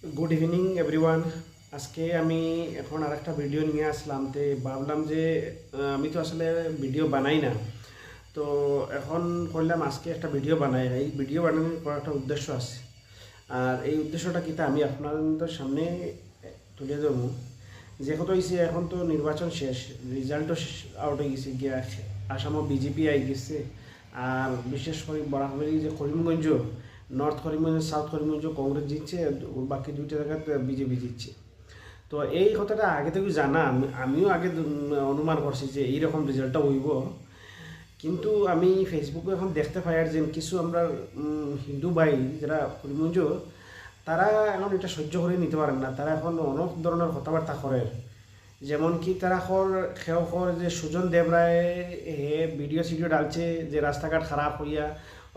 Good evening everyone. আজকে আমি এখন আরেকটা ভিডিও নিয়ে আসলাম। তে ভাবলাম যে আমি তো আসলে ভিডিও বানাই না, তো এখন করলাম আজকে একটা ভিডিও বানাই। এই ভিডিও বানানোর একটা উদ্দেশ্য আছে, আর এই উদ্দেশ্যটা কিতা আমি আপনাদের সামনে তুলে ধরবো। যে কত হয়েছে, এখন তো নির্বাচন শেষ, রেজাল্টও আউট হয়ে গেছে গিয়া, আসামও বিজেপি আই গেছে। আর বিশেষ করে বরাকবেলি যে করিমগঞ্জ, নর্থ করিমগঞ্জ, সাউথ করিমগঞ্জ কংগ্রেস জিতছে, বাকি দুইটা জায়গাতে বিজেপি জিতছে। তো এই কথাটা আগে থেকে জানা, আমিও আগে অনুমান করছি যে এইরকম রেজাল্টটা হইব। কিন্তু আমি ফেসবুকে এখন দেখতে পাই আর যে কিছু আমরা হিন্দু ভাই যারা করিমগঞ্জ, তারা এখন এটা সহ্য করে নিতে পারেন না। তারা এখন অনেক ধরনের কথাবার্তা করে, যেমন কি তারা খেয়াল করে যে সুজন দেবরায় হে ভিডিও সিডিও ডালছে যে রাস্তাঘাট খারাপ হইয়া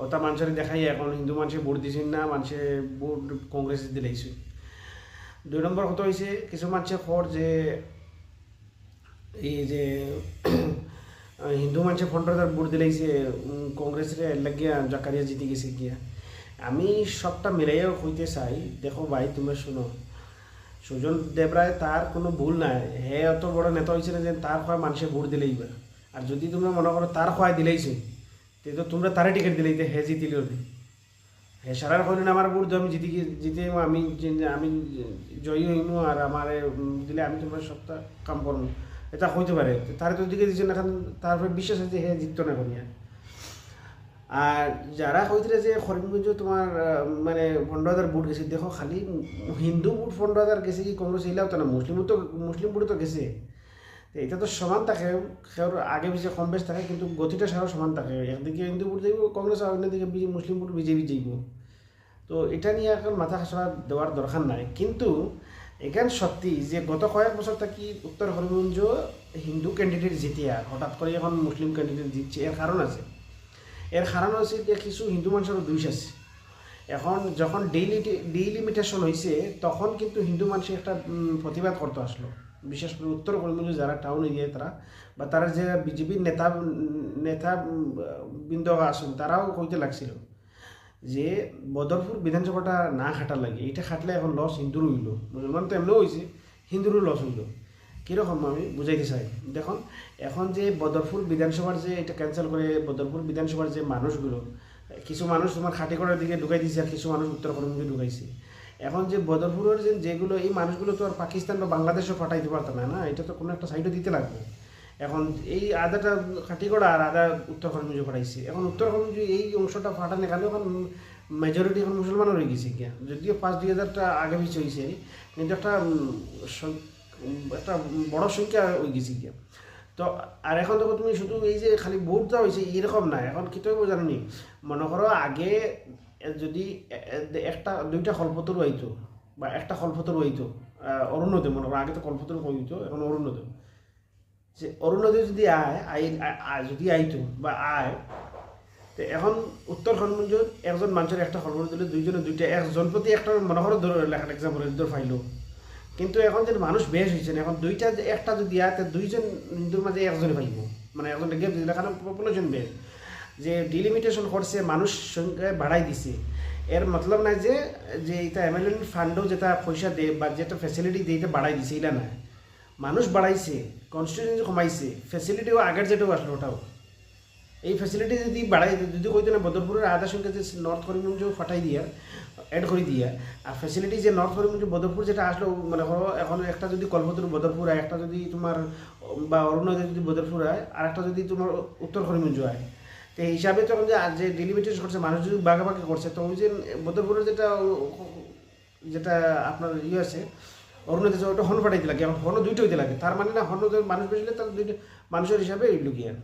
ওটা মানুষের দেখাই এখন হিন্দু মানুষে ভোট দিছেন না, মানুষে ভোট কংগ্রেস দিলাইছে। দুই নম্বর কথা হয়েছে কিছু মানুষে যে এই যে হিন্দু মানুষের ফন্ডার ভোট দিলাইছে কংগ্রেসের লাগিয়া জাকারিয়া জিতে গেছে গিয়া। আমি সবটা মিলাইয়া হইতে চাই, দেখো ভাই তুমি শুনো, সুজন দেবরায় তার কোনো ভুল নাই, হে অত বড় নেতা হয়েছে না যে তার হয় মানুষের ভোট দিলেই বা। আর যদি তোমরা মনে করো তার হয় দিলেইছে, তো তোমরা তারে টিকিট দিলেই হে জিতিল, হে সারার করেন আমার ভোট আমি জিতে আমি আমি জয়ী হইমু, আর আমার দিলে আমি তোমার সপ্তাহ কাম করবো, এটা হইতে পারে। তারে তো দিকে দিচ্ছেন এখন, তারপরে বিশ্বাস আছে হে জিততো না করিয়া। আর যারা কইতে যে করিমগঞ্জ তোমার মানে 15,000 ভোট গেছে, দেখো খালি হিন্দু ভোট 15,000 গেছে কি কংগ্রেস এলাও তো না, মুসলিম ভোট তো গেছে। তো এটা তো সমান থাকে, সেওর আগে পিছিয়ে কম বেশ থাকে, কিন্তু গতিটা সারা সমান থাকে। একদিকে হিন্দু ভোট যাইব কংগ্রেস, আর অন্যদিকে মুসলিম ভোট বিজেপি যাইব। তো এটা নিয়ে এখন মাথা খাসা দেওয়ার দরকার নাই। কিন্তু এখানে সত্যি যে গত কয়েক বছর থাকি উত্তর করিমগঞ্জ হিন্দু ক্যান্ডিডেট জিতে, আর হঠাৎ করে এখন মুসলিম ক্যান্ডিডেট জিতছে। এর কারণ আছে, এর কারণ হচ্ছে যে কিছু হিন্দু মানুষেরও দুইশ আছে। এখন যখন ডিলিমিটেশন হয়েছে, তখন কিন্তু হিন্দু মানুষের একটা প্রতিবাদ করতে আসলো। বিশেষ করে উত্তর করিমগঞ্জ যারা টাউন এরিয়ায় তারা, বা তারা যে বিজেপির নেতা বৃন্দ আসেন, তারাও কইতে লাগছিল যে বদরপুর বিধানসভাটা না খাটার লাগে, এটা খাটলে এখন লস হিন্দুরও হইল, মুসলমান তো এমনিও হয়েছে, হিন্দুরও লস হইল। কীরকম আমি বুঝাইতে চাই, দেখুন এখন যে বদরপুর বিধানসভার যে এটা ক্যান্সেল করে বদরপুর বিধানসভার যে মানুষগুলো, কিছু মানুষ তোমার খাটিকড়ার দিকে ঢুকাই দিয়েছে, আর কিছু মানুষ উত্তর করিমগঞ্জে ঢুকাইছে। এখন যে বদরপুরের যেগুলো এই মানুষগুলো তো আর পাকিস্তান বা বাংলাদেশও পাঠাইতে পারতাম না, এটা তো কোনো একটা সাইডও দিতে লাগবে। এখন এই আদাটা খাটিগড়া আর আদা উত্তর করিমগঞ্জে পাঠাইছে। এখন উত্তর করিমগঞ্জ এই অংশটা ফাটানো এখানে এখন মেজরিটি এখন মুসলমানও রয়ে গেছে গিয়া, যদিও 5-2 হাজারটা আগে পিছিয়ে হয়েছে, কিন্তু একটা বড় সংখ্যা হয়ে গেছে গিয়া। তো আর এখন দেখো তুমি শুধু এই যে খালি ভোট দেওয়া হয়েছে এরকম না, এখন কি তুমি জানি মনে করো আগে যদি একটা দুইটা কল্পতরু হইতো বা একটা কল্পতরু হইতো, অরুণোদয় মনে করো, আগে তো কল্পতরু হইতো, এখন অরুণোদয়। যে অরুণোদয় যদি যদি আইতো বা আয়, তো এখন উত্তর করিমগঞ্জ একজন মানুষের একটা খবর দিলে দুইজনে দুইটা, একজন প্রতি একটা মনে করো লেখার এক্সাম্পল দূর পাইলো। কিন্তু এখন যে মানুষ বেশ হয়েছে, এখন দুইটা একটা যদি আয়, দুইজন হিন্দুর মাঝে একজনে পাইব, মানে একজন গেপ দিলে, কারণ পপুলেশন বেশ যে ডিলিমিটেশন করছে, মানুষ সংখ্যা বাড়াই দিছে। এর মতলব নাই যে যে এটা এমএলএন ফান্ডও যেটা পয়সা দেয় বা যেটা ফ্যাসিলিটি দিয়ে এটা বাড়াই দিছে, এটা না। মানুষ বাড়াইছে, কনস্টিটিউয়েন্সি কমাইছে, ফ্যাসিলিটিও আগের যেটাও আসলো ওটাও। এই ফ্যাসিলিটি যদি বাড়াই, যদি কইতো না বদরপুরের আধা সংখ্যা যে নর্থ করিমগঞ্জ ফাটাই দিয়া অ্যাড করে দিয়া, আর ফ্যাসিলিটি যে নর্থ করিমগঞ্জ বদরপুর যেটা আসলো, মনে করো এখন একটা যদি কল্পতরু বদরপুর হয়, একটা যদি তোমার বা অরুণোদয় যদি বদরপুর হয়, আর একটা যদি তোমার উত্তর করিমগঞ্জ হয়, তো এই হিসাবে তখন যে ডিলিমিটেশন করছে, মানুষ যদি বাঘাবাগি করছে, তো ওই যে বদরপুরের যেটা যেটা আপনার আছে অরুণোদয়, ওটা হন ফাটাইতে লাগে, এখন হন দুইটা হইতে লাগে। তার মানে না হন মানুষ বেশিলে তার দুইটা মানুষের হিসাবে এইগুলো কি, আর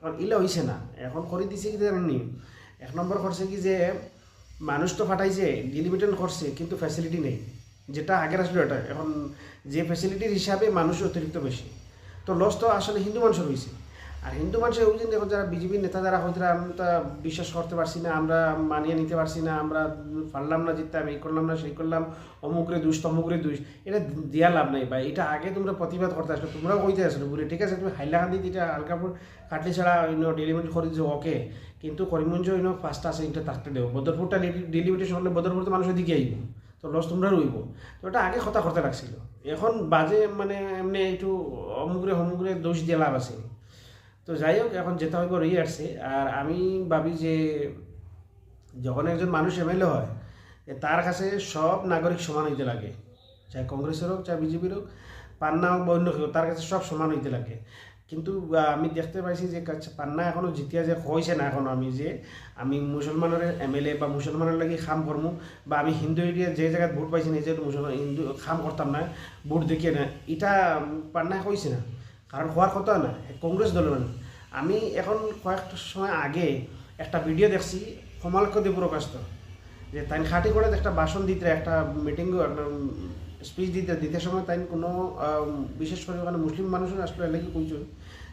কারণ ইলা হয়েছে না। এখন করে দিছে কি জানেননি, 1 নম্বর করছে কি যে মানুষ তো ফাটাইছে, ডিলিমিটেশন করছে, কিন্তু ফ্যাসিলিটি নেই, যেটা আগের আসলে এটা এখন যে ফ্যাসিলিটির হিসাবে মানুষ অতিরিক্ত বেশি। তো লস তো আসলে হিন্দু মানুষের হয়েছে। আর হিন্দু মানুষের ওই যে দেখো যারা বিজেপির নেতা যারা হয়তো আমি তা বিশ্বাস করতে পারছি না, আমরা মানিয়ে নিতে পারছি না, আমরা পারলাম না জিততে, আমি এই করলাম না সেই করলাম, অমুকরে দুষ তমুকরে দুষ, এটা দেওয়া লাভ নাই ভাই। এটা আগে তোমরা প্রতিবাদ করতে আসলো, তোমরাও কইতে আসলো বলে ঠিক আছে, তুমি হাইলাকান্দি এটা আলকাপুর কাটলি ছাড়া ডেলিমিট করে দিচ্ছ ওকে, কিন্তু করিমগঞ্জ 5টা আছে, এটা থাকতে দেবো। বদরপুরটা ডিলিমিটেশন হলে বদরপুর তো মানুষের দিকে আইব, তো তো লস তোমরা রইব। তো ওটা আগে কথা করতে লাগছিল, এখন বাজে মানে এমনি একটু হমুগরে দোষ দিয়ে লাভ আছে। তো যাই হোক, এখন যেতে হইব রয়ে আসছে। আর আমি ভাবি যে যখন একজন মানুষ এমএলএ হয়, তার কাছে সব নাগরিক সমান হইতে লাগে, চাই কংগ্রেসের হোক, চাই বিজেপির হোক, পান্না হোক বা অন্য কেউ, তার কাছে সব সমান হইতে লাগে। কিন্তু আমি দেখতে পাইছি যে পান্না এখনও জিতিয়া যে হয়েছে না, এখনও আমি মুসলমানের এমএলএ বা মুসলমানের লাগি খাম করমু, বা আমি হিন্দু এরিয়া যে জায়গায় ভোট পাইছি না, যে মুসলমান হিন্দু খাম করতাম না, ভোট দেখিয়ে না, এটা পান্না কইছে না। কারণ হওয়ার কথা না, কংগ্রেস দলের না। আমি এখন কয়েকটা সময় আগে একটা ভিডিও দেখছি কমলাক্ষ দিয়ে প্রকাশিত, যে তাই খাটি করে একটা ভাষণ দিতে, একটা মিটিং, একটা স্পিচ দিতে সময় তাই কোনো বিশেষ করে ওখানে মুসলিম মানুষের আসলে এলাকি কইছো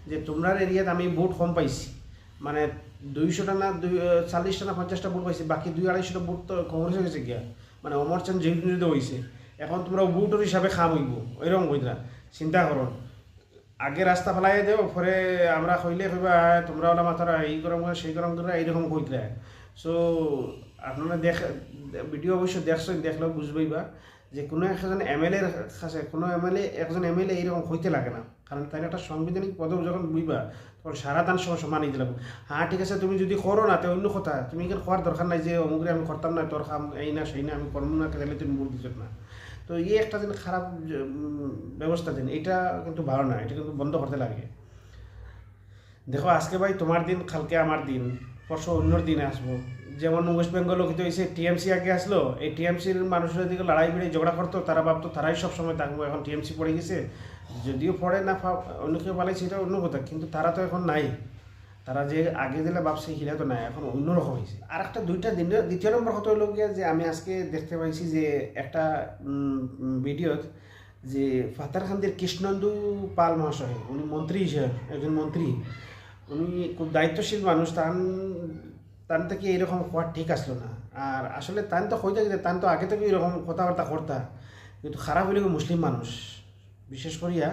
যে তোমরার এরিয়াতে আমি ভোট কম পাইছি, মানে 200টা না 40টা না 50টা ভোট পাইছি, বাকি 200-250টা ভোট তো কংগ্রেস হয়ে গেছে গিয়া, মানে অমরচাঁদ জেউরিতে হয়েছে। এখন তোমরা ভোটের হিসাবে খাম হইব, ওইরকম কইরা চিন্তা করো। আগে রাস্তা ফেলাই দেও, পরে আমরা কইলে কইবা তোমরা ওলা মাথারা এই গরম করে সেই গরম করে এইরকম কইতে। সো আপনারা ভিডিও অবশ্যই দেখলেও বুঝবেই বা যে কোনো একজন এমএলএর কাছে একজন এমএলএ এইরকম হইতে লাগে না। কারণ তাই একটা সাংবিধানিক পদক যখন বুঝবা, তখন সারা দান সময় সমান দিতে লাগবে। হ্যাঁ ঠিক আছে, তুমি যদি করো না তো অন্য কথা, তুমি এখানে খাওয়ার দরকার নাই যে অমুকরে আমি করতাম না, তোর খাম এই না সেই না আমি করবো না, তাহলে তুমি ভোট দিচ্ছ না। তো এই একটা দিন খারাপ ব্যবস্থা দিন, এটা কিন্তু ভালো না, এটা কিন্তু বন্ধ করতে লাগে। দেখো আজকে ভাই তোমার দিন, কালকে আমার দিন, পরশু অন্যর দিনে আসবো। যেমন ওয়েস্ট বেঙ্গলও কিন্তু হয়েছে, টিএমসি আগে আসলো, এই টিএমসির মানুষের দিকে লড়াই বেড়ে ঝগড়া করতো, তারা ভাবতো তারাই সব সময় থাকবো। এখন টিএমসি পড়ে গেছে, যদিও পড়ে না অন্য কেউ পালাইছে, এটা অন্য কথা, কিন্তু তারা তো এখন নাই। তারা যে আগে দিলে ভাবছে হিরা তো নাই, এখন অন্যরকম হয়েছে। আর একটা দ্বিতীয় নম্বর কথা হলো গিয়া যে আমি আজকে দেখতে পাইছি যে একটা ভিডিওত যে ফাতারকান্দির কৃষ্ণন্দু পাল মহাশয়, উনি মন্ত্রী হিসেবে একজন মন্ত্রী, উনি খুব দায়িত্বশীল মানুষ, তান থেকে এইরকম হওয়ার ঠিক আসলো না। আর আসলে তান তো হয়ে থাকে, তান তো আগে থেকে এরকম কথাবার্তা করতা, কিন্তু খারাপ হইলে মুসলিম মানুষ বিশেষ করিয়া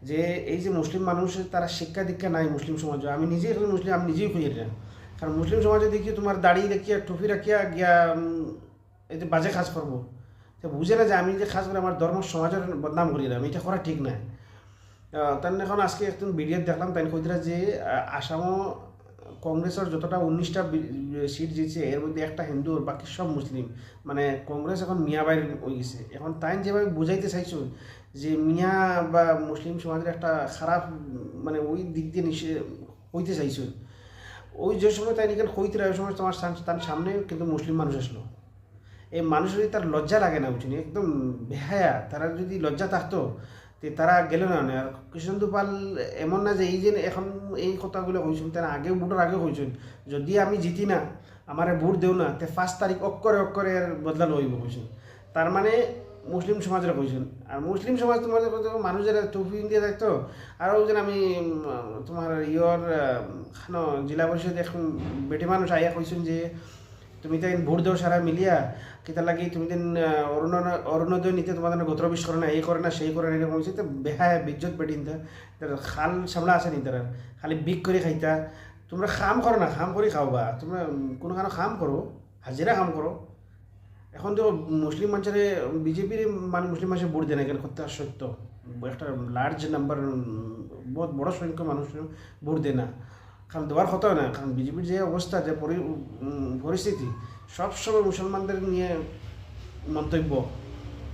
যে এই যে মুসলিম মানুষের তারা শিক্ষা দীক্ষা নাই মুসলিম সমাজে। আমি নিজেই এখন মুসলিম, আমি নিজেই খুঁজে না, কারণ মুসলিম সমাজে দেখি তোমার দাড়ি দেখিয়া টুপি রাখিয়া গিয়া এই যে বাজে কাজ করবো, তো বুঝে না যে আমি যে কাজ করে আমার ধর্ম সমাজের বদনাম করি না, আমি এটা করা ঠিক না। তাই এখন আজকে একজন ভিডিও দেখলাম, তাই কইরা যে আসামও কংগ্রেসের যতটা 19টা সিট জিতছে, এর মধ্যে একটা হিন্দু, বাকি সব মুসলিম, মানে কংগ্রেস এখন মিয়াবাইর হয়ে গেছে। এখন তাই যেভাবে বুঝাইতে চাইছো যে মিয়া বা মুসলিম সমাজের একটা খারাপ, মানে ওই দিক দিয়ে হইতে চাইছো, ওই যে সময় তাই নিকেন হইতে ওই সময় তোমার তার সামনে কিন্তু মুসলিম মানুষ আসলো। এই মানুষের যদি তার লজ্জা লাগে না, বুঝিনি, একদম বেহায়া, তারা যদি লজ্জা থাকতো তারা গেল না। আর কৃষ্ণন্দু পাল এমন না যে এই যে এখন এই কথাগুলো কইছেন, তারা আগে ভোটের আগে কইছেন যদি আমি জিতি না আমার ভোট দেও না, তে 5 তারিখ অক্ষরে এর বদলা লইব কইছেন। তার মানে মুসলিম সমাজের কইছেন। আর মুসলিম সমাজ তোমার মানুষের টুপি দিয়ে থাকতো। আর ওই যে আমি তোমার জেলা পরিষদ এখন বেটি মানুষ আইয়া কইছেন যে তুমি তো ভোট দেও সারা মিলিয়া, কিতা লাগি তুমি দিন অরুণোদয় নিতে তোমাদের গোত্রবিষ করে না, এই করে না সেই করে না, এরকম হয়েছে। তো বেহায় বিজ্জত বেটিন খাল সামলা আছে নি, তারা খালি বিক করে খাইতা। তোমরা খাম করো না, খাম করে খাওবা, তোমরা কোনো কারো খাম করো, হাজিরা কাম করো। এখন তো মুসলিম মানুষের বিজেপির মানে মুসলিম মানুষের ভোট দেয় না, এখানে করতে সত্য একটা লার্জ নাম্বার, বহুত বড় সংখ্যক মানুষ ভোট দেয় না, কারণ দেওয়ার কথা না। কারণ বিজেপির যে অবস্থা, যে পরিস্থিতি, সবসময় মুসলমানদের নিয়ে মন্তব্য,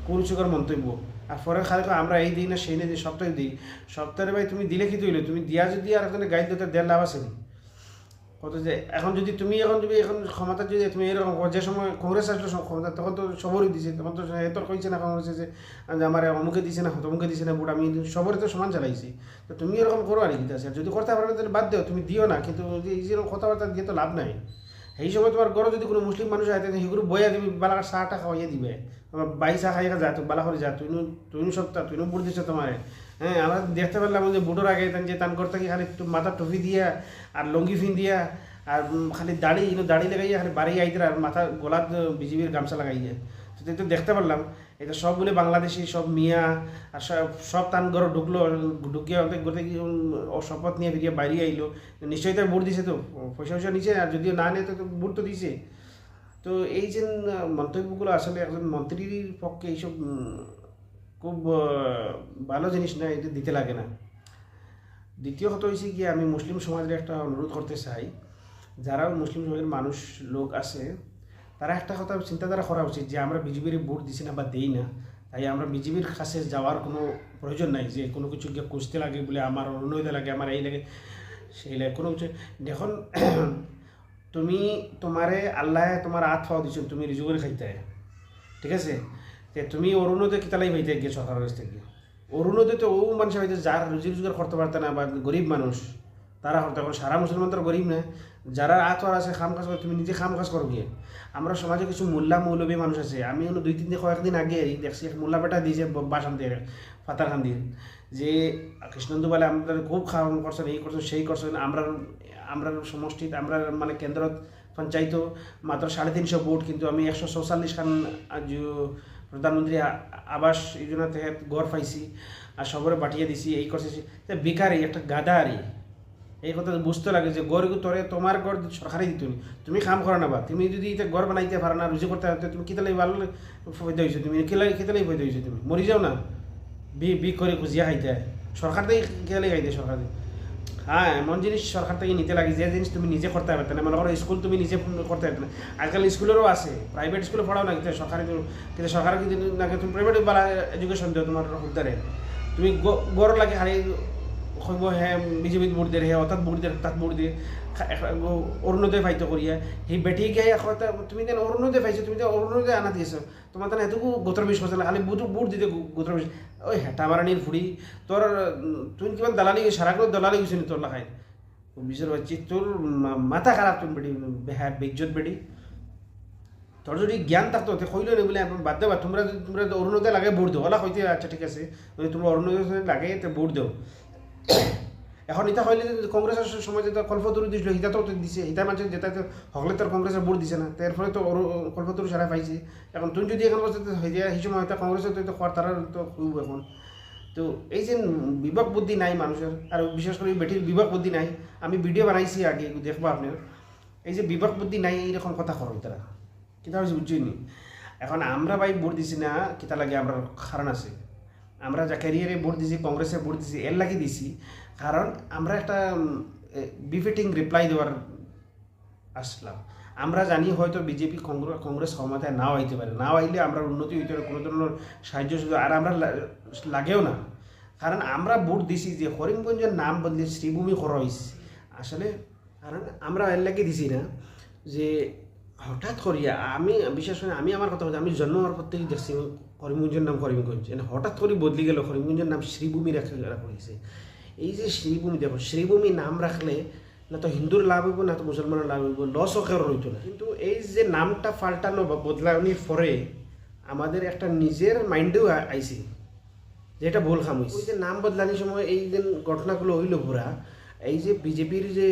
কুরুচিকর মন্তব্য। আর পরে খালি আমরা এই দিই না সেই না দিই, সপ্তাহে দিই। সপ্তাহে ভাই তুমি দিলে কি তুইলে, তুমি দিয়া যদি আর একজনের গাইড দিতে দেড় লাভ আছে কত যে। এখন যদি এখন ক্ষমতা যদি তুমি এরকম যে সময় কংগ্রেস আসলো ক্ষমতা, তখন তো সবরই দিছে, তখন তো এত কইছে না কংগ্রেসে যে আমার অমুকে দিছে না তমুকে দিছে না ভোট, আমি সবরে তো সমান চালাইছি। তো তুমি এরকম করো আর কি আছে, যদি করতে পারো তাহলে বাদ দেও, তুমি দিও না। কিন্তু এই যেরকম কথাবার্তা দিয়ে তো লাভ নাই। এই সময় তোমার ঘরে যদি কোনো মুসলিম মানুষ আয়, তাহলে সেগুলো বইয়া দিবি, বালাকার চাটা খাওয়াইয়া দিবে, আমার বাই চা খাইয়া যা, তুই বালা করে যা, তুই সপ্তাহ তুই ভোট দিচ্ছ তোমার। হ্যাঁ, আমরা দেখতে পারলাম যে ভোটের আগে যে তান করতে কি খালি মাথা টুপি দিয়া আর লঙ্গি ফিন দিয়া আর খালি দাড়ি লাগাইয়া খালি বাড়ি আইতে, আর মাথা গলাত বিজেপির গামছা লাগাইয়া। তো দেখতে পারলাম এটা সবগুলো বাংলাদেশি, সব মিয়া, আর সব তান ঘর ঢুকিয়ে শপথ নিয়ে ফিরিয়ে বাইরে আইলো। নিশ্চয়ই তার ভোট দিছে, তো পয়সা নিছে, আর যদিও না নেয় তো ভোট তো দিছে। তো এই যে মন্তব্যগুলো আসলে একজন মন্ত্রীর পক্ষে এইসব খুব ভালো জিনিস না, এটা দিতে লাগে না। দ্বিতীয় কথা হয়েছে কি, আমি মুসলিম সমাজের একটা অনুরোধ করতে চাই, যারা মুসলিম সমাজের মানুষ লোক আছে তারা একটা কথা চিন্তাধারা করা উচিত যে আমরা বিজেপির ভোট দিছি না বা দেই না, তাই আমরা বিজেপির কাছে যাওয়ার কোনো প্রয়োজন নাই যে কোনো কিছু গিয়ে খুঁজতে লাগে বলে আমার অন্যতা লাগে, আমার এই লাগে সেই লাগে কোনো কিছু। দেখুন তুমি তোমারে আল্লাহ তোমার হাত পাওয়া দিচ্ছেন, তুমি রিজু করে খাইতে হয়, ঠিক আছে? যে তুমি অরুণোদয় কিতালাই হইতে গিয়ে সরকারের কাছ থেকে অরুণোদয় তো ও মানুষ হয়তো যার রুজি রোজগার করতে পারতে না বা গরিব মানুষ তারা হতো। এখন সারা মুসলমান তো গরিব না, যারা আতর আছে খাম কাজ করে, তুমি নিজে খাম কাজ করো গিয়ে। আমরা সমাজে কিছু মৌলবী মানুষ আছে, আমি 2-3 দিন কয়েকদিন আগে দেখছি এক মোল্লা বেটা দিয়েছে বাসান দিয়ে ফাতার খান দিয়ে যে কৃষ্ণন্দু বলে আমাদের খুব খাওয়ান করছেন, এই করছেন সেই করছেন। আমরা সমষ্টিত আমরা মানে কেন্দ্রত পঞ্চায়েত মাত্র 350 ভোট, কিন্তু আমি 144 খান প্রধানমন্ত্রী আবাস যোজনা তহত ঘর পাইছি আর সবরে বাটিয়ে দিছি, এই করছি। বেকারি একটা গাদারি, এই কথা বুঝতে লাগে যে গড় তোরে তোমার গড় সরকারই দিত, তুমি কাম করো না বা তুমি যদি এটা গড় বানাইতে পারো না, রুজি করতে পারো, তুমি কিতালাই ভালো ফায়দা হয়েছো, তুমি কিতালাই ফায়দা হয়েছো, তুমি মরি যাও না বি করে খুঁজিয়া খাইতে হয়। সরকার থেকে কিতালাই খাইতে সরকার থেকে। হ্যাঁ, এমন জিনিস সরকার থেকে নিতে লাগে যে জিনিস তুমি নিজে করতে পারতে না। মনে করো স্কুল তুমি নিজে করতে পারতে না, আজকাল স্কুলেরও আছে, প্রাইভেট স্কুলে পড়াও না, কিন্তু সরকারি কিন্তু সরকার কিন্তু না, তুমি প্রাইভেট বালা এডুকেশন দিও তোমার উদ্ধারে। তুমি গড় লাগে হারি হইব হ্যাঁ বিজেপিত ভোট দিয়ে, হ্যাঁ অর্থাৎ ভোট দিয়ে তাত ভোট দিয়ে অরুণোদয় ফাইতো করিয়া সেই বেটি গিয়ে তুমি যেন অরুণোদয় পাইছো, তুমি যে অরুণোদয় আনা দিয়েছো, তোমার তাহলে এতটুকু গোত্র বিষ করছে না, খালি বুট দিতে গোত্র বিষ। ওই হেঁটা মারানির ফুড়ি তোর, তুই কিমান দালালি সারাগুলো দালালি গেছিস তোর লাখায় বিষয় হচ্ছে তোর মাথা খারাপ, তুমি বেটি হ্যাঁ বেজ্জত বেটি। তোর যদি জ্ঞান থাকতো তো কইল না বলে বাদ দেবা, তোমরা অরুণোদয় লাগে ভোট দেও, ওলা হইতে আচ্ছা ঠিক আছে, যদি তোমরা অরুণোদয় লাগে তো ভোট দেও। এখন এটা হইলে কংগ্রেসের সময় যেটা কল্পতরু দিছিল হিতা তো দিছে, হিতা মানুষের যেটা হকলে তোর কংগ্রেসের ভোট দিছে না, তার ফলে তো কল্পতরু সারা পাইছে। এখন তুমি যদি এখন হয়ে যায় সেই সময় হয়তো কংগ্রেসের তো তারা তো খুব এখন তো এই যে বিবেক বুদ্ধি নাই মানুষের, আর বিশেষ করে বেটির বিবেক বুদ্ধি নাই। আমি ভিডিও বানাইছি আগে দেখবো আপনার, এই যে বিবেক বুদ্ধি নাই এইরকম কথা করো তারা কিতা হয়েছে বুঝছই নি। এখন আমরা ভাই ভোট দিছি না কিতা লাগে, আমরা কারণ আছে। আমরা যা ক্যারিয়ারে ভোট দিছি, কংগ্রেসে ভোট দিছি, এর লাগি দিছি কারণ আমরা একটা বিফিটিং রিপ্লাই দেওয়ার আসলাম। আমরা জানি হয়তো বিজেপি কংগ্রেস ক্ষমতায় নাও আইতে পারে, নাও আইলে আমরা উন্নতি হইতে পারে, কোনো ধরনের সাহায্য সুযোগ আর আমরা লাগেও না। কারণ আমরা ভোট দিছি যে করিমগঞ্জের নাম বদলে শ্রীভূমি করা হয়েছে আসলে। কারণ আমরা এর লাগে দিছি না যে হঠাৎ করিয়া আমি বিশেষ করে আমি আমার কথা বলছি, আমি জন্ম হওয়ার পর থেকেই দেখছি করিমগঞ্জের নাম করিমগঞ্জ, হঠাৎ করে বদলে গেল করিমগঞ্জের নাম শ্রীভূমি রাখা হয়েছে। এই যে শ্রীভূমি, দেখো শ্রীভূমি নাম রাখলে না তো হিন্দুর লাভ হইব না তো মুসলমানের লাভ হইব, লস কেউ হইতো না। কিন্তু এই যে নামটা পাল্টানো বা বদলানির পরে আমাদের একটা নিজের মাইন্ডেও আইসি যে এটা ভুল খাম হয়েছে। ওই যে নাম বদলানির সময় এই যে ঘটনাগুলো হইল ঘোরা, এই যে বিজেপির যে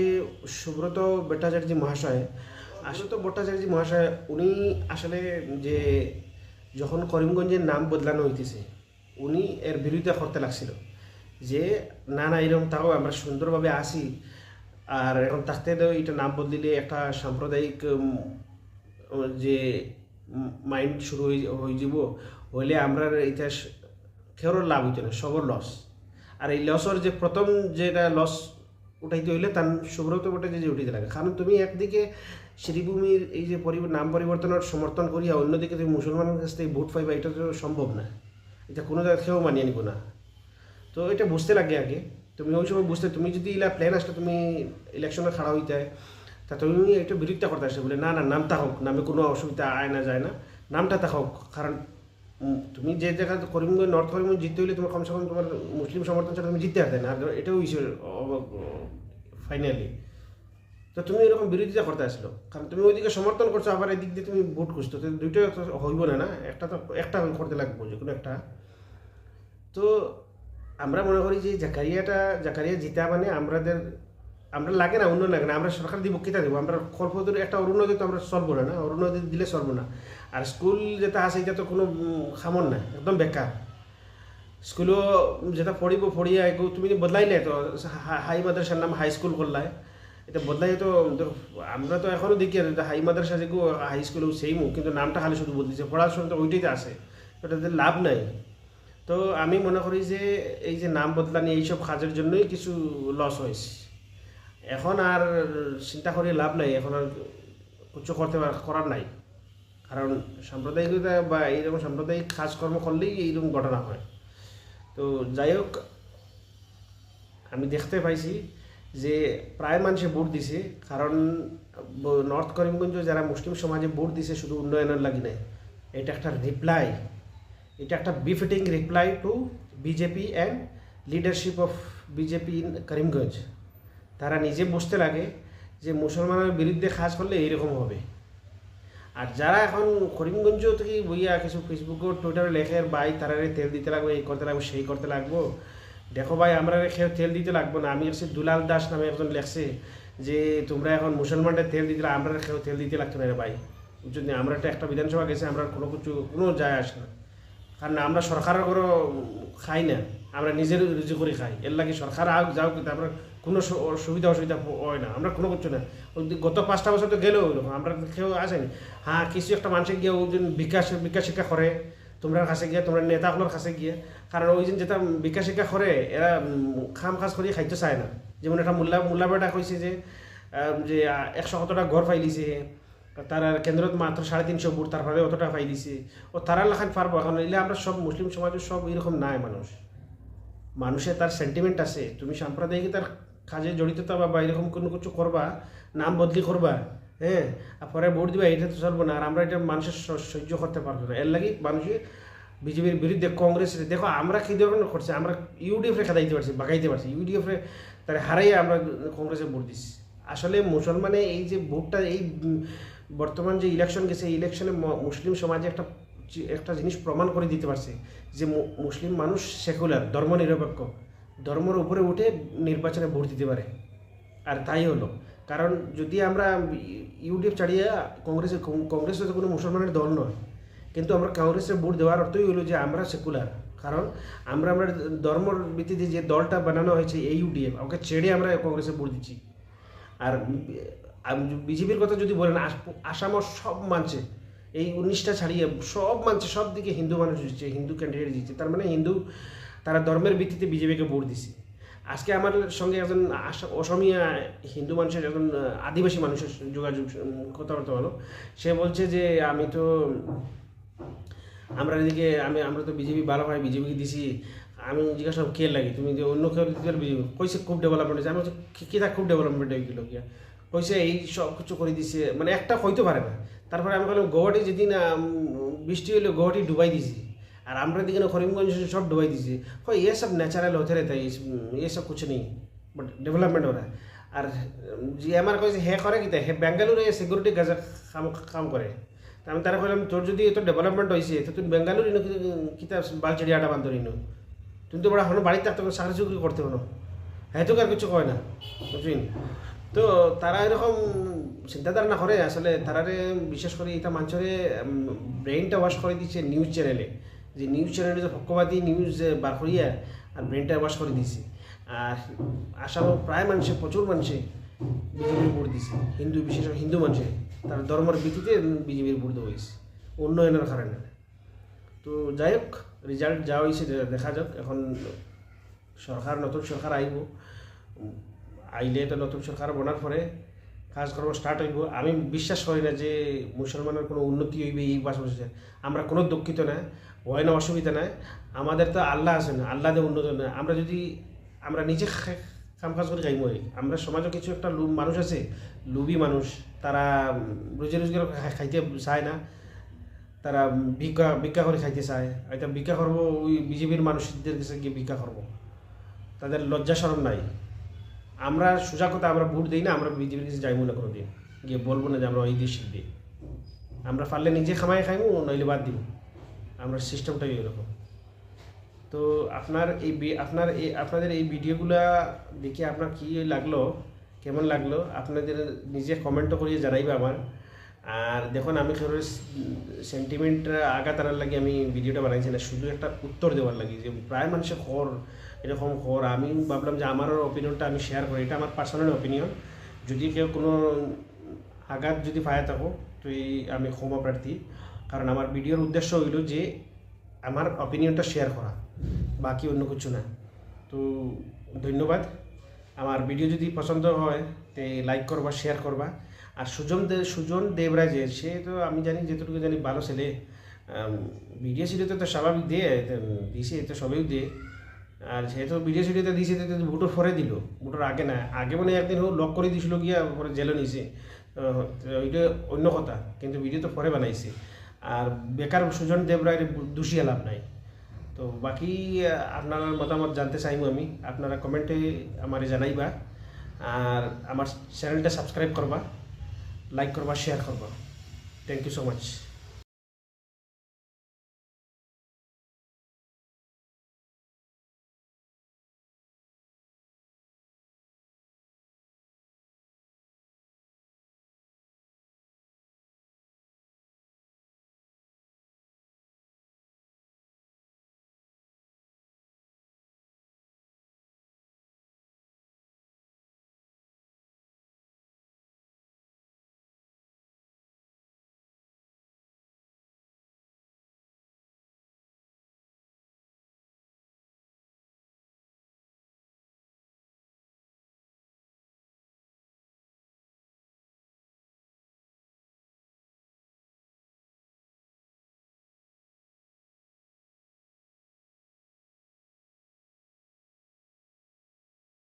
সুব্রত ভট্টাচার্য মহাশয়, আসলে ভট্টাচার্য মহাশয় উনি আসলে যে যখন করিমগঞ্জের নাম বদলানো হইতেছে উনি এর বিরোধিতা করতে লাগছিল যে না না এরকম তাও আমরা সুন্দরভাবে আসি, আর এখন থাকতে এটা নাম বদলিলে একটা সাম্প্রদায়িক যে মাইন্ড শুরু হয়ে যাব, হইলে আমরা এটা কেউর লাভ হইতো না, সবর লস। আর এই লসের যে প্রথম যেটা লস উঠাইতে হইলে তার সুব্রত ভট্টাচার্য উঠাইতে লাগে। কারণ তুমি একদিকে শ্রীভূমির এই যে নাম পরিবর্তনের সমর্থন করিয়া অন্যদিকে তুমি মুসলমানের কাছ থেকে ভোট পাইবা, এটা তো সম্ভব না, এটা কোনো জায়গায় কেউ মানিয়ে নিব না। তো এটা বুঝতে লাগে আগে, তুমি ওই সময় বুঝতে, তুমি যদি ইলা প্ল্যান আসলে তুমি ইলেকশনে খাড়া হইতে তা তুমি এটা বিরোধিতা করতে আসলে বলে না না নামটা হোক, নামে কোনো অসুবিধা আয় না যায় না, নামটা তা হোক। কারণ তুমি যে জায়গায় করিমগঞ্জ নর্থ করিমগঞ্জ জিততে হইলে তোমার কমসে কম তোমার মুসলিম সমর্থন ছাড়া তুমি জিততে পারতে না, এটাও ইস্যু ফাইনালি। তো তুমি এরকম বিরোধিতা করতে আসলো, কারণ তুমি ওইদিকে সমর্থন করছো আবার এদিক দিয়ে তুমি ভোট খুঁজতো, তো দুইটা হইব না, একটা তো একটা করতে লাগবো যে কোনো একটা। তো আমরা মনে করি যে জাকারিয়া জিতা মানে আমরা লাগে না উন্নয়ন লাগে না, আমরা সরকার দিব কিতা দেবো, আমরা কল্পতরু একটা অরুণোদয় তো আমরা চলবো না, অরুণোদয় দিলে চলবো না। আর স্কুল যেটা আছে এটা তো কোনো খামন না, একদম বেকার। স্কুলও যেটা পড়িয়া এগো তুমি বদলাইলে তো হাই মাদ্রাসার নাম হাই স্কুল করলাই, এটা বদলাই তো আমরা তো এখনও দেখি আর হাই মাদ্রাসা যে হাই স্কুলেও সেইমও, কিন্তু নামটা খালি শুধু বলতেছে, পড়াশোনা তো ওইটাই আছে, ওটাতে লাভ নাই। তো আমি মনে করি যে এই যে নাম বদলানি এইসব কাজের জন্যই কিছু লস হয়েছে। এখন আর চিন্তা করে লাভ নাই, এখন আর কিছু করার নাই, কারণ সাম্প্রদায়িকতা বা এইরকম সাম্প্রদায়িক কাজকর্ম করলেই এইরকম ঘটনা হয়। তো যাই হোক, আমি দেখতে পাইছি যে প্রায় মানুষে ভোট দিছে, কারণ নর্থ করিমগঞ্জ যারা মুসলিম সমাজে ভোট দিছে শুধু উন্নয়নের লাগি নাই, এটা একটা রিপ্লাই, এটা একটা befitting reply to BJP and leadership of BJP in Karimganj. তারা নিজে বুঝতে লাগে যে মুসলমানের বিরুদ্ধে কাজ করলে এইরকম হবে। আর যারা এখন করিমগঞ্জ থেকে বইয়া কিছু ফেসবুক টুইটারে লেখে ভাই তারারে তেল দিতে লাগবে, এই করতে লাগবে, সেই করতে লাগবো, দেখো ভাই আমরা তেল দিতে লাগবো না। আমি হচ্ছে দুলাল দাস নামে একজন লেখছে যে তোমরা এখন মুসলমানদের তেল দিতে, আমরা তেল দিতে লাগতো না রে ভাই, যদি আমরা একটা বিধানসভা গেছে, আমরা কোনো যায় আসে না, কারণ আমরা সরকারের কোনো খাই না, আমরা নিজের রুজি করে খাই। এর লাগে সরকার যাও, কিন্তু আমরা কোনো সুবিধা অসুবিধা হয় না, আমরা কোনো কিছু না। গত 5টা বছর তো গেলেও আমরা কেউ আসেনি। হ্যাঁ, কিছু একটা মানুষে গিয়ে ওই দিন বিকাশ শিক্ষা করে তোমরা কাছে গিয়ে, তোমরা নেতাগুলোর কাছে গিয়ে, কারণ ওই দিন যেটা বিকাশ শিক্ষা করে এরা খাম খাজ করিয়ে খাইতে চায় না। যেমন একটা মোল্লা বেটা কইছে যে 100 ঘর পাইলিছে, তারা কেন্দ্রত মাত্র 350 ভোট, তারপরে অতটা পাই দিছে, ও তারা লেখান পারবো। এখন এলে আমরা সব মুসলিম সমাজের সব এরকম নাই, মানুষের তার সেন্টিমেন্ট আছে। তুমি সাম্প্রদায়িকতার কাজে জড়িত বা এরকম কোনো কিছু করবা, নাম বদলি করবা, হ্যাঁ, আর পরে ভোট দিবা, এটা তো চলবো না। আর আমরা এটা মানুষের সহ্য করতে পারবো না। এর লাগে মানুষের বিজেপির বিরুদ্ধে কংগ্রেসের, দেখো আমরা কী ধরনের করছি, আমরা ইউডিএফরে খেদাইতে পারছি, বাগাইতে পারছি, ইউডিএফরে তারা হারাইয়া আমরা কংগ্রেসে ভোট দিচ্ছি। আসলে মুসলমানে এই যে ভোটটা, এই বর্তমান যে ইলেকশন গেছে, এই ইলেকশনে মুসলিম সমাজে একটা জিনিস প্রমাণ করে দিতে পারছে যে মুসলিম মানুষ সেকুলার, ধর্মনিরপেক্ষ, ধর্মের উপরে উঠে নির্বাচনে ভোট দিতে পারে। আর তাই হলো, কারণ যদি আমরা ইউডিএফ ছাড়িয়ে কংগ্রেস তো কোনো মুসলমানের দল নয়, কিন্তু আমরা কংগ্রেসের ভোট দেওয়ার অর্থই হলো যে আমরা সেকুলার, কারণ আমরা ধর্মর ভিত্তিতে যে দলটা বানানো হয়েছে এই ইউডিএফ, ওকে ছেড়ে আমরা কংগ্রেসে ভোট দিচ্ছি। আর বিজেপির কথা যদি বলেন, আসামও সব মানছে, এই 19টা ছাড়িয়ে সব মানছে, সব দিকে হিন্দু মানুষ দিচ্ছে, হিন্দু ক্যান্ডিডেট দিচ্ছে, তার মানে হিন্দু, তারা ধর্মের ভিত্তিতে বিজেপিকে ভোট দিচ্ছে। আজকে আমার সঙ্গে একজন অসমীয়া হিন্দু মানুষের, একজন আদিবাসী মানুষের যোগাযোগ কথাবার্তা হলো, সে বলছে যে আমরা এদিকে আমরা তো বিজেপি ভালো হয়, বিজেপিকে দিছি। আমি জিজ্ঞাসা কে লাগে, তুমি যে অন্য কেউ দিতে পারবি? কইছে খুব ডেভেলপমেন্ট হয়েছে। আমি বলছি কী তা খুব ডেভেলপমেন্ট হয়ে গেল গিয়া, কইছে এই সব কিছু করে দিছে, মানে একটা হইতে পারে না। তারপরে আমি বললাম গৌহাটি যেদিন বৃষ্টি হইলো গৌহাটি ডুবাই দিছি, আর আমরা দিকে করিমগঞ্জ সব ডুবাই দিছি। হয় ये सब नेचुरल होते रहता है, ये सब कुछ नहीं, बट डेवलपमेंट हो रहा है। আর যে আমার কইছে হে করে কি, হে বেঙ্গালুরে সিকিউরিটি গাজা কাম করে। আমি তারা কইলাম তোর যদি এত ডেভেলপমেন্ট হয়েছে, তো তুমি বেঙ্গালুর ইনো কিতা বালচেরি আটা বান্ধব ইনো, তুমি তো বড় হলো বাড়িতে থাকতে চাকরি চুকরি করতে হলো, হ্যাঁ তো আর কিছু কয় না, বুঝলেন? তো তারা এরকম চিন্তাধারা না করে। আসলে তারারে বিশেষ করে এটা মানুষের ব্রেইনটা ওয়াশ করে দিচ্ছে নিউজ চ্যানেলে, যে নিউজ চ্যানেলে যে পক্ষপাতী নিউজ বার করিয়া আর ব্রেনটা ওয়াশ করে দিছে। আর আসামও প্রায় মানুষে, প্রচুর মানুষে বিজেপির ভোট দিছে, বিশেষ করে হিন্দু মানুষে, তার ধর্মের ভিত্তিতে বিজেপির ভোট দেওয়া হয়েছে উন্নয়নের কারণে। তো যাই হোক, রেজাল্ট যা হয়েছে দেখা যাক। এখন নতুন সরকার আইলে তো নতুন সরকার বনার পরে কাজকর্ম স্টার্ট হইব। আমি বিশ্বাস করি না যে মুসলমানের কোনো উন্নতি হইবে এই বছর। আমরা কোনো দুঃখিত না, হয় না, অসুবিধা নাই। আমাদের তো আল্লাহ আছে না, আল্লাহ দিয়ে উন্নত না। আমরা নিজে কাম কাজ করে খাইব। আমরা সমাজে কিছু একটা মানুষ আছে, লুবি মানুষ, তারা রোজগার খাইতে চায় না, তারা ভিক্ষা করে খাইতে চায়। এটা ভিক্ষা করবো ওই বিজেপির মানুষদের কাছে গিয়ে ভিক্ষা করবো, তাদের লজ্জা শরম নাই। আমরা সোজা কথা, আমরা ভোট দিই না, আমরা বিজেপির কাছে যাইব না কোনোদিন, গিয়ে বলবো না যে আমরা ওই দেশ দিই। আমরা পারলে নিজে খামাই খাইব, নইলে বাদ দিব। আমরা সিস্টেমটাই এরকম। তো আপনাদের এই ভিডিওগুলা দেখে আপনার কী লাগলো, কেমন লাগলো, আপনাদের নিজে কমেন্টও করিয়ে জানাইবে আমার। আর দেখুন, আমি কেউ সেন্টিমেন্ট আঘাত আনার লাগে আমি ভিডিওটা বানাইছি না, শুধু একটা উত্তর দেওয়ার লাগে যে প্রায় মানুষের এরকম আমি ভাবলাম যে আমারও অপিনিয়নটা আমি শেয়ার করি। এটা আমার পার্সোনাল অপিনিয়ন, যদি কেউ কোনো আঘাত যদি পায় থাকো তো আমি ক্ষমা প্রার্থী, কারণ আমার ভিডিওর উদ্দেশ্য হইল যে আমার অপিনিয়নটা শেয়ার করা, বাকি অন্য কিছু না। তো ধন্যবাদ। আমার ভিডিও যদি পছন্দ হয় তে লাইক করবা, শেয়ার করবা। আর সুজন দেবরাজের, সে তো আমি জানি, যেটুকু জানি ভালো ছেলে, ভিডিও সিডিওতে তো স্বাভাবিক দিছে, তো সবাই দিয়ে। আর যেহেতু ভিডিও সিডিওতে দিয়েছে তো ভোটের পরে দিল, ভোটের আগে না। আগে মানে একদিন লক করে দিয়েছিল গিয়া, পরে জেলও নিয়েছে, ওইটা অন্য কথা, কিন্তু ভিডিও তো পরে বানাইছে। আর বেকার সুজন দেবরায়ের দোষী লাভ নাই। তো বাকি আপনার মতামত জানতে চাইব আমি, আপনারা কমেন্টে আমার জানাইবা। আর আমার চ্যানেলটা সাবস্ক্রাইব করবা, লাইক করবা, শেয়ার করবা। Thank you so much.